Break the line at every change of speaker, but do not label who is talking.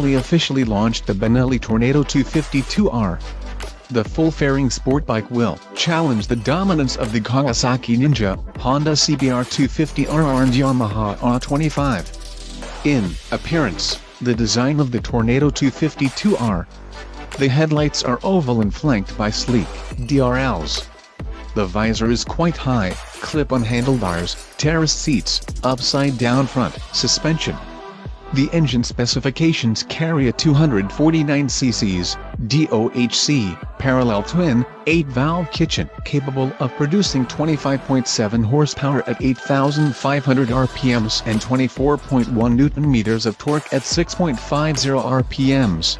Benelli officially launched the Benelli Tornado 252R. The full-fairing sport bike will challenge the dominance of the Kawasaki Ninja, Honda CBR250RR and Yamaha R25. In appearance, the design of the Tornado 252R. The headlights are oval and flanked by sleek DRLs. The visor is quite high, clip-on handlebars, terraced seats, upside-down front suspension. The engine specifications carry a 249cc DOHC parallel twin 8-valve kitchen capable of producing 25.7 horsepower at 8,500 RPMs and 24.1 Nm of torque at 6.50 RPMs.